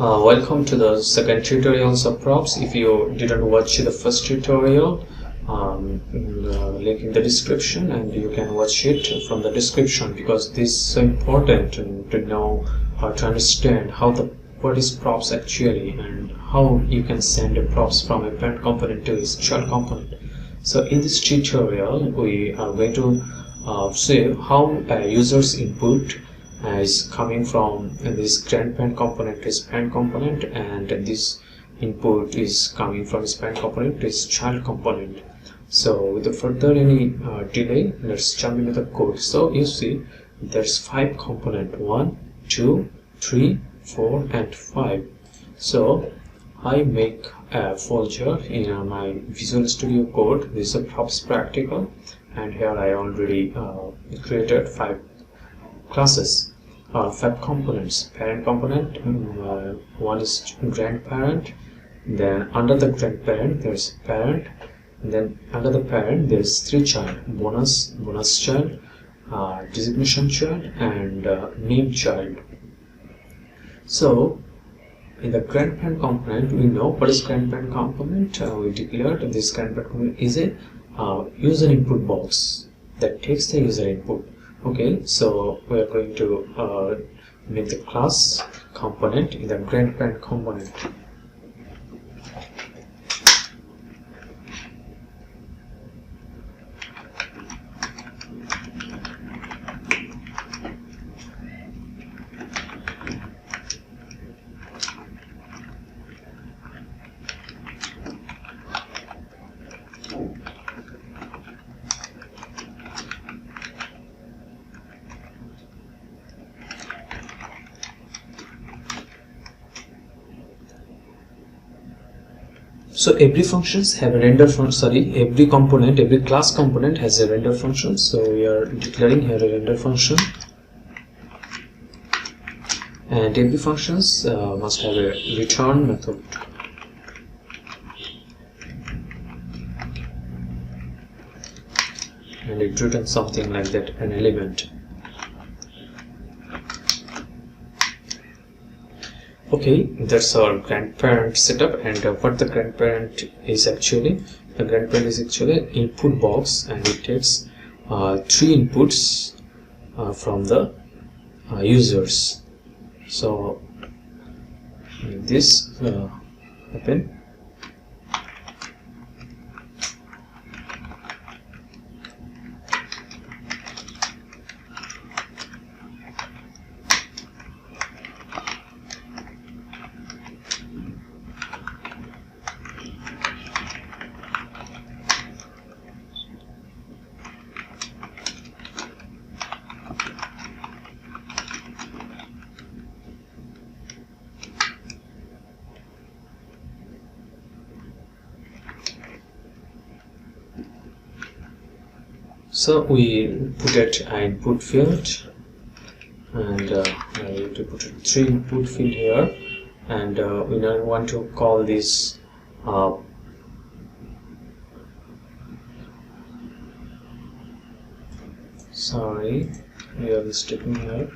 Welcome to the second tutorials of props. If you didn't watch the first tutorial, link in the description, and you can watch it from the description, because this is so important to know how to understand what is props actually, and how you can send a props from a parent component to its child component. So in this tutorial we are going to see how a user's input is coming from this grandparent component to its parent component, and this input is coming from its parent component to its child component. So without further any delay, let's jump into the code. So you see there's 5 components: 1, 2, 3, 4 and 5. So I make a folder in my Visual Studio Code. This is a props practical, and here I already created 5 classes, 5 components. Parent component, one is grandparent, then under the grandparent there's parent, and then under the parent there's 3 child: bonus child, designation child, and name child. So in the grandparent component, we know what is grandparent component. We declared this grandparent component is a user input box that takes the user input. Okay, so we are going to make the class component in the grandparent component. So every functions have a render function. Every class component has a render function. So we are declaring here a render function, and every functions must have a return method. And it returns something like that, an element. Okay, that's our grandparent setup. And what the grandparent is actually, the grandparent is actually an input box, and it takes 3 inputs from the users. So this happen. So we put it an input field, and I need to put a 3 input field here, and we now want to call this we are mistaken here.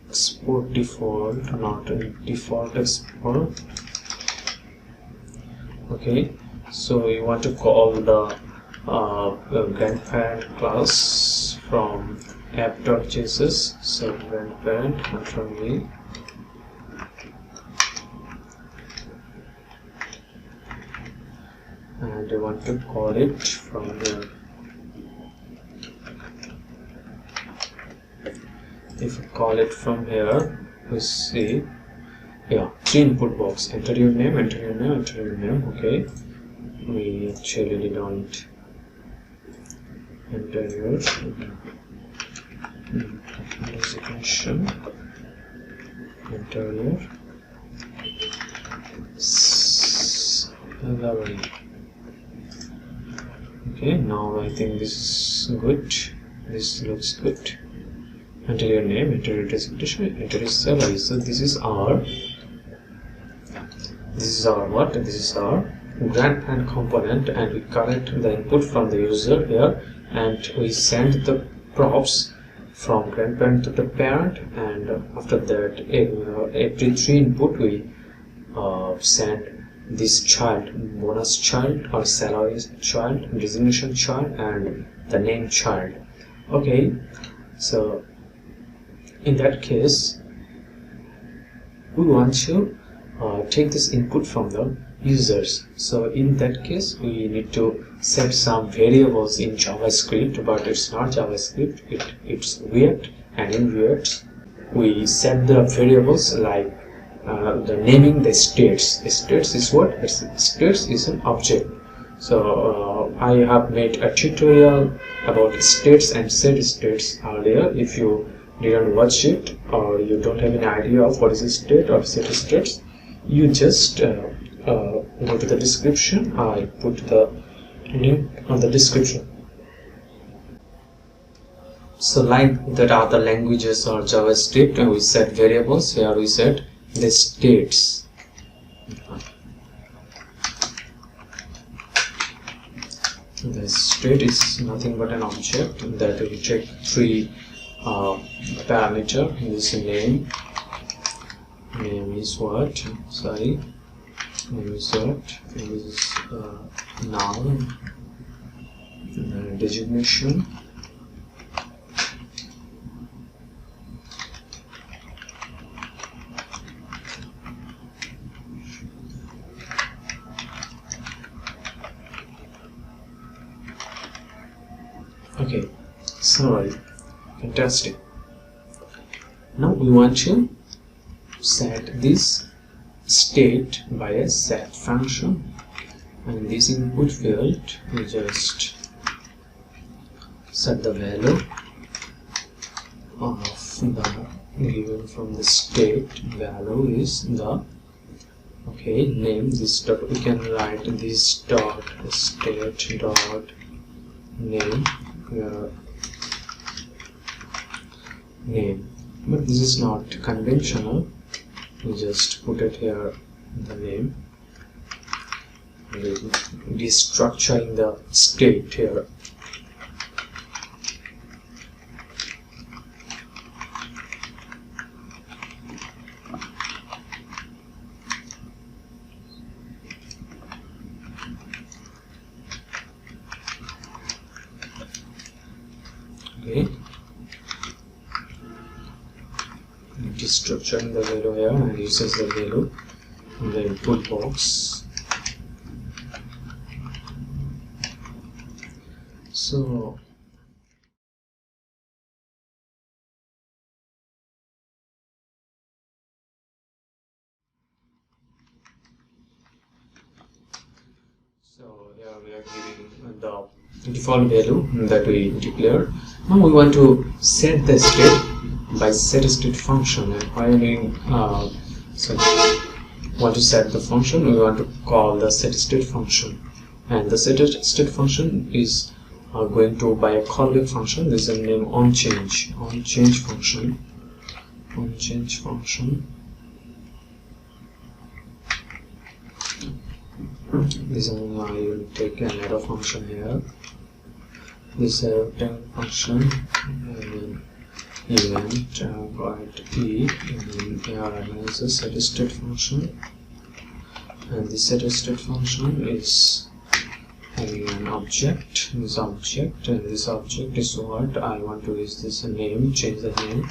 Export default, not a default export. Okay, so we want to call the grandparent class from app.js. So grandparent control-V, and I want to call it from here. If we call it from here, we see 3 input box. Enter your name, enter your name, enter your name. Okay, we actually don't enter your designation, enter your salary. Okay, now I think this is good. This looks good. Enter your name, enter your designation, enter your salary. So this is our what? This is our grandparent component, and we collect the input from the user here, and we send the props from grandparent to the parent, and after that every 3 input we send this child, bonus child or salary child, designation child, and the name child. Okay, so in that case we want to take this input from the users. So in that case we need to set some variables in JavaScript, but it's not JavaScript, it's React, and in React we set the variables like the naming the states. States is what? States is an object. So I have made a tutorial about states and setStates earlier. If you didn't watch it, or you don't have any idea of what is a state or setStates, you just go to the description. I put the link on the description. So like that other languages or JavaScript, we set variables. Here we set the states. The state is nothing but an object that will check 3 parameter. This name is what? Sorry, name is what? This is noun, designation, okay. So fantastic. Now we want to set this state by a set function, and this input field we just set the value of the given from the state. Value is the name. This dot, we can write this dot state dot name name, but this is not conventional. We just put it here, the name, destructuring the state here. Okay, destructuring the value here, and uses the value in the input box. So here we are giving the default value that we declared. Now we want to set the state by setState function, and while we want to set the function, we want to call the setState function, and the setState function is going to by a callback function. This is named onChange function. OnChange function. This one I will take another function here. This is a function, and then event write e, and then here is a setState function, and the setState function is having an object. This object, and this object is what I want to use. This name, change the name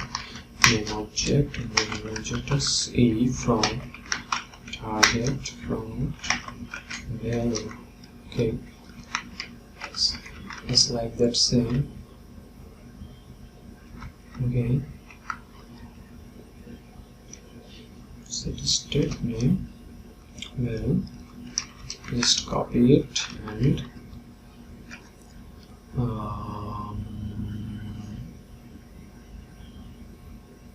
object, and then object is e from target from value. Okay, it's like that same. Okay, setState name value, just copy it, and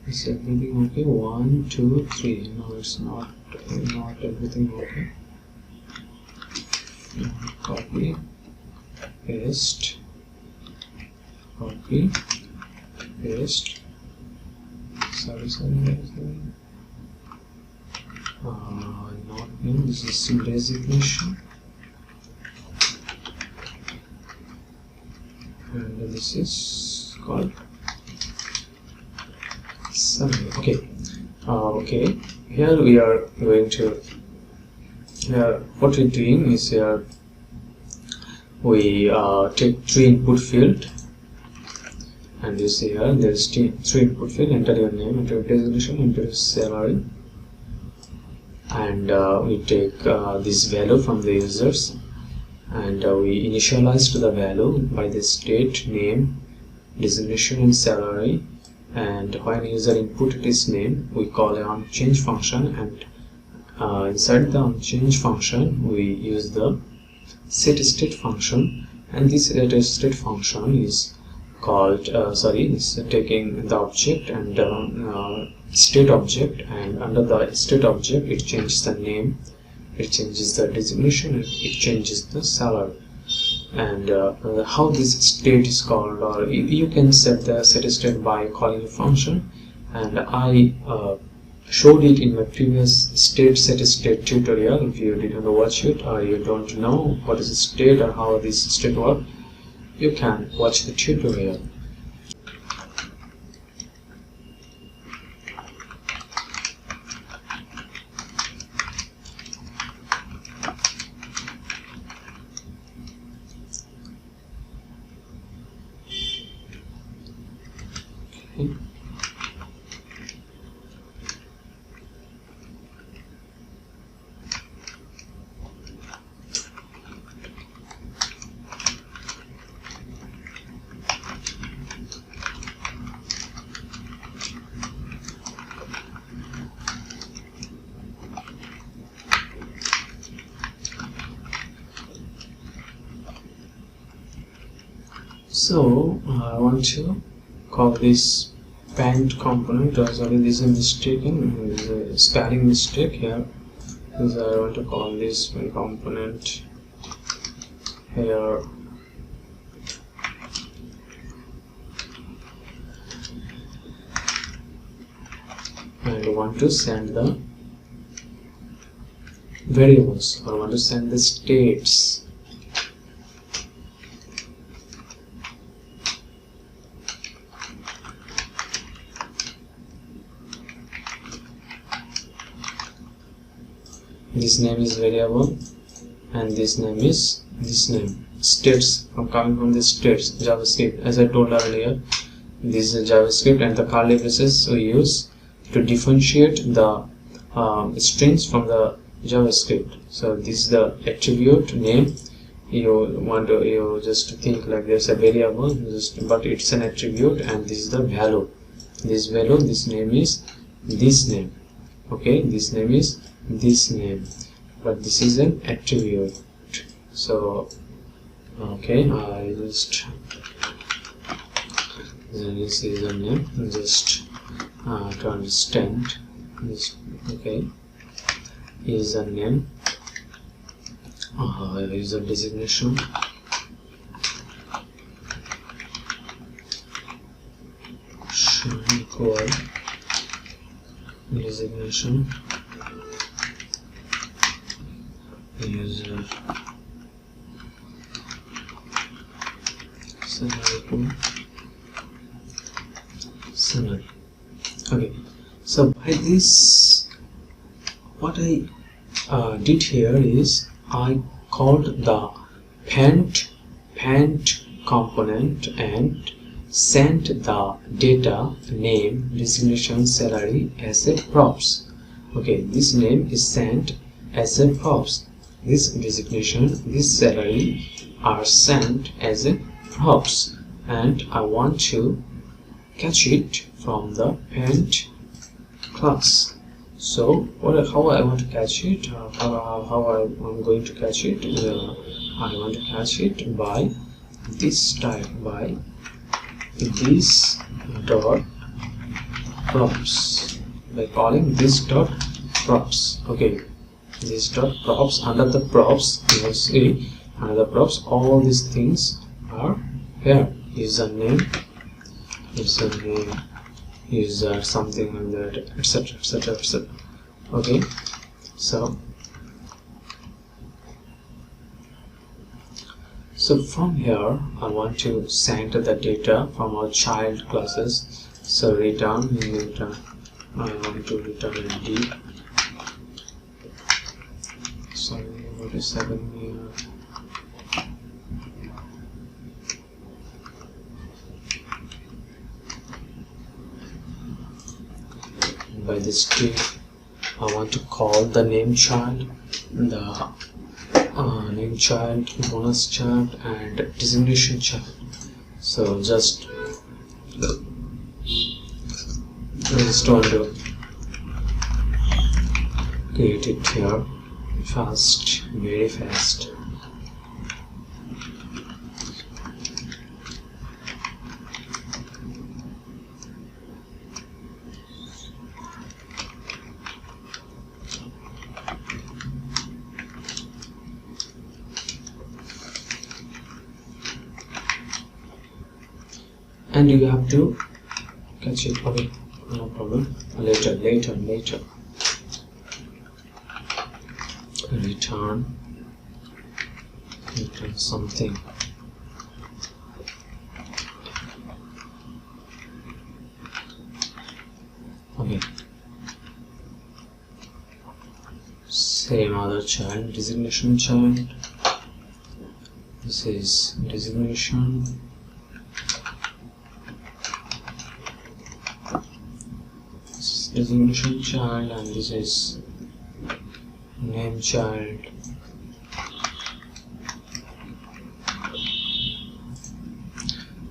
is everything okay? 1 2 3. No, it's not everything okay. Copy, paste, copy, paste. Sorry, not name. This is designation, and this is called Okay. Okay, here we are going to, what we're doing is here we take 3 input field, and you see here there is 3 input field. Enter your name, enter your designation, enter your salary, and we take this value from the users, and we initialize the value by the state, name, designation, and salary. And when user inputted his name, we call a onChange function, and inside the onChange function we use the setState function, and this setState function is called is taking the object and state object, and under the state object it changes the name, it changes the designation, and it changes the salary. And how this state is called, or you can set the setState by calling a function, and I showed it in my previous setState tutorial. If you didn't watch it, or you don't know what is a state or how this state works, you can watch the tutorial. Okay. So I want to call this parent component. Sorry, this is a mistake, this is a spelling mistake here. Because I want to call this one component here. And I want to send the variables, or I want to send the states. This name is variable, and this name is this name. States coming from the states JavaScript. As I told earlier, this is JavaScript, and the curly braces we use to differentiate the strings from the JavaScript. So this is the attribute name. You just think like there's a variable, but it's an attribute, and this is the value. This value, this name is this name. Okay, this name is this name, but this is an attribute. So okay, I just this is a name, just to understand this. Okay, username, user designation, equal designation, user salary. Okay, so by this, what I did here is I called the parent component and sent the data, name, designation, salary as a props. Okay, this name is sent as a props. This designation, this salary are sent as a props, and I want to catch it from the parent class. So how I want to catch it, how I'm going to catch it, I want to catch it by this type, by this dot props, by calling this dot props. Okay, this dot props, under the props you will see under the props all these things are here. Username, user something like that, etc, etc, etc. Okay, so from here I want to send the data from our child classes. So return I want to return a D. So what is 7 here? By this tree, I want to call the name child, the name child, bonus child, and designation child. So just want to create it here fast, very fast. And you have to catch it. Okay, no problem. Later. Return something. Okay. Same other child, designation child. This is designation. Designation child, and this is name child.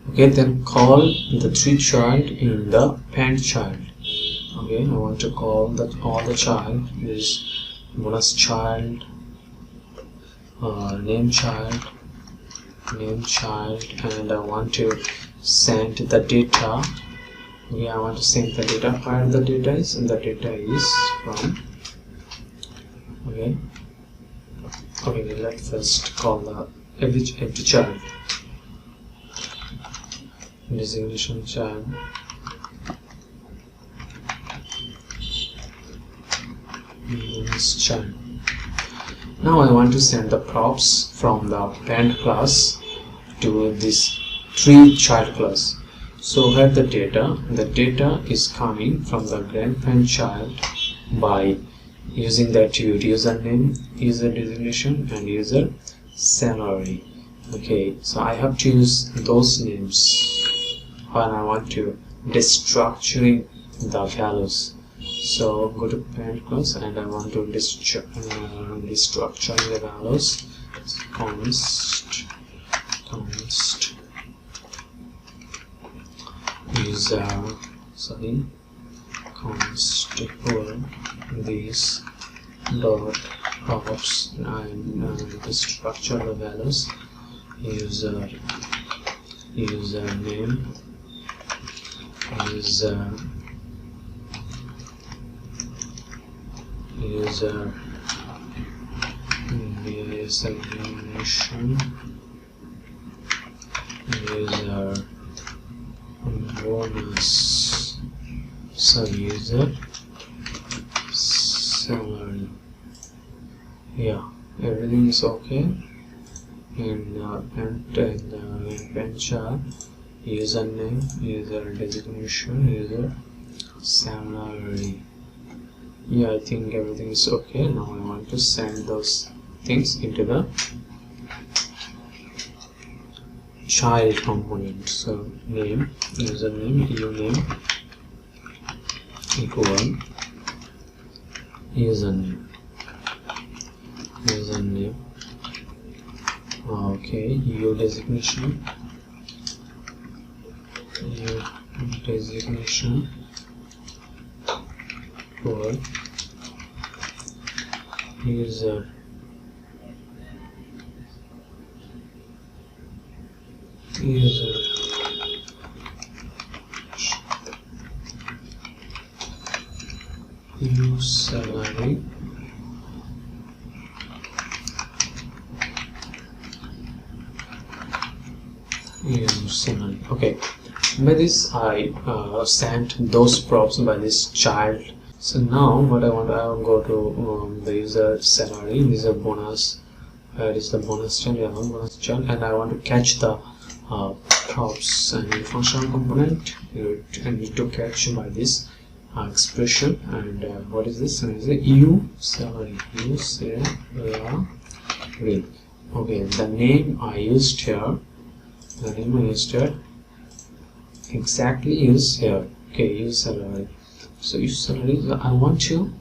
Okay, then call the tree child in the parent child. Okay, I want to call that all the child is bonus child, name child, and I want to send the data. Okay, I want to send the data where the data is, and the data is from. Okay, let's first call the every child, designation child, bonus child. Now I want to send the props from the parent class to this tree child class. So here the data is coming from the grandparent child by using the attribute username, user designation, and user salary. Okay, so I have to use those names when I want to destructuring the values. So go to parent class and I want to destructure the values. Const user, const equal this dot props, and destructure the values. Username, user designation, user bonus, user salary. Yeah, everything is okay. And venture, username, user designation, user salary. Yeah, I think everything is okay. Now I want to send those things into the child component. So name, username, uname equal username. Okay, u designation for user salary salary. Okay, by this I sent those props by this child. So now what I want, I will go to the user salary. This is a bonus. It is the bonus child. Yeah, bonus child, and I want to catch the props and functional component. I need to catch by this expression, and what is this? Is it u salary, u salary. Okay, the name I used here, exactly used here. Okay, use salary. So use salary. I want to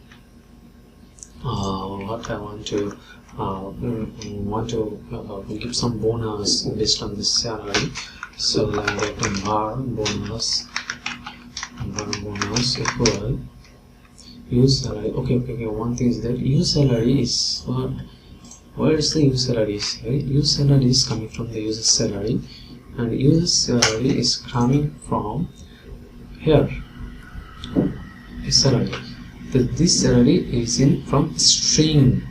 give some bonus based on this salary. So like that, bar bonus equal use salary. Okay. One thing is that use salary is what? Where is the use salary? Use salary is coming from the user salary, and user salary is coming from here. Salary. This salary is in from string.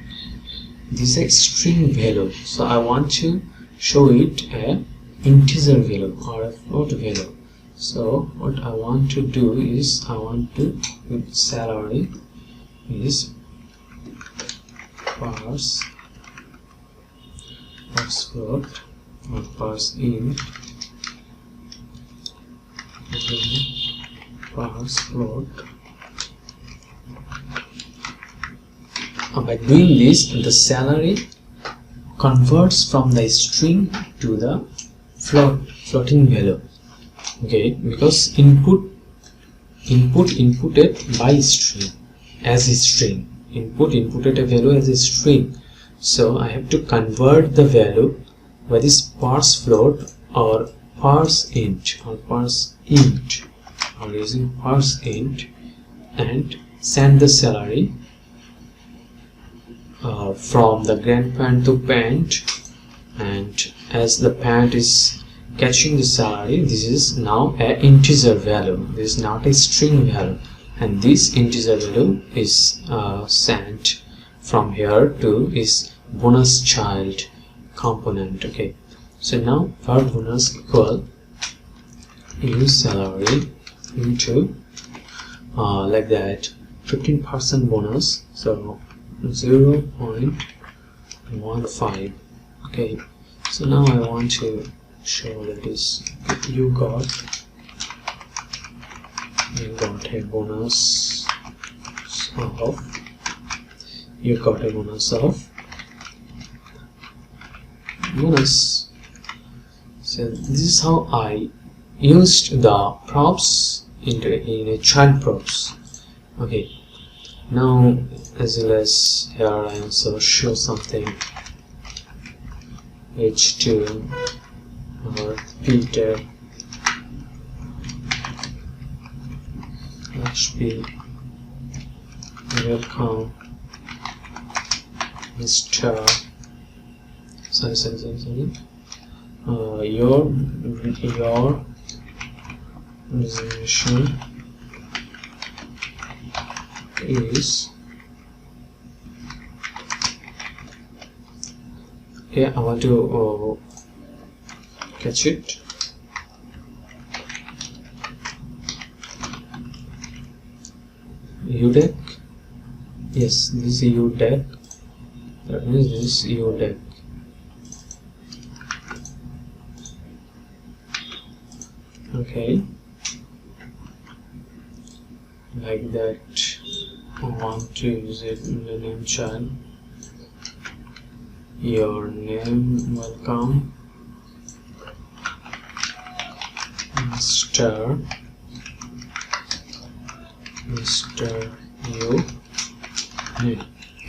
This is a string value. So I want to show it a integer value or a float value. So what I want to do is I want to with salary is parse float or parse int, parse float. By doing this, the salary converts from the string to the floating value. Okay, because inputted by string as a string, inputted a value as a string. So I have to convert the value by this parse float or parse int or using parse int, and send the salary from the grandparent to parent, and as the parent is catching the salary, this is now an integer value. This is not a string value, and this integer value is sent from here to is bonus child component. Okay, so now for bonus equal use salary into like that 15% bonus, so 0.15. okay, so now I want to show that is you got a bonus of bonus. So this is how I used the props in a child props. Okay, now as well as here I also show something h2 or Peter HP welcome Mr. sorry your resolution is okay. I want to catch it. UDEC, yes, this is UDEC, that means this is UDEC. Okay, like that. I want to use it in the name child. Your name welcome Mr. U.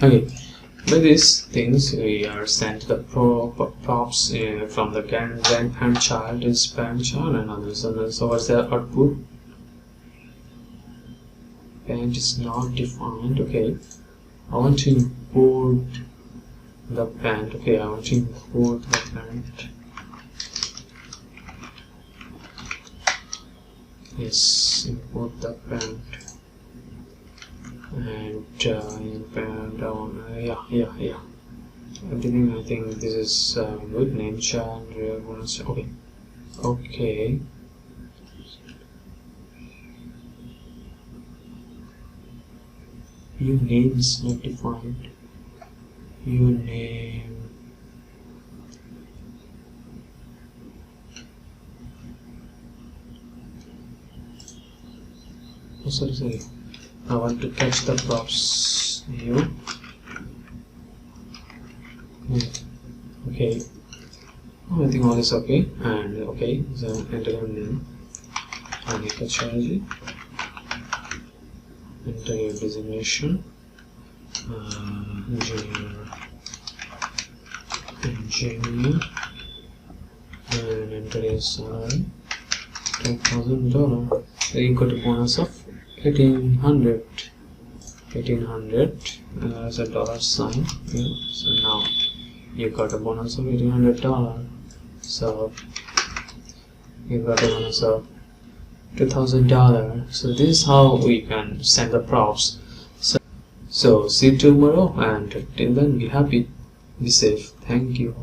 Okay, by these things we are sent the props from the grandparent child is parent child and others. So what's the output? Parent is not defined. Okay, I want to import the parent. Okay, I want to import the parent. Yes, import the parent and parent down. Yeah. Everything. I think this is good. Name child. Okay. Your name is not defined. Your name. Oh, sorry. I want to catch the props here. Okay, I think all is okay. And okay, so enter your name, Anika Chargy, enter your designation, engineer, and enter your salary, $10,000. So you got a bonus of 1800 as a dollar sign. Yeah. So now you got a bonus of $1800. So you got a bonus of $2,000. So this is how we can send the props. So see you tomorrow, and till then be happy, be safe. Thank you.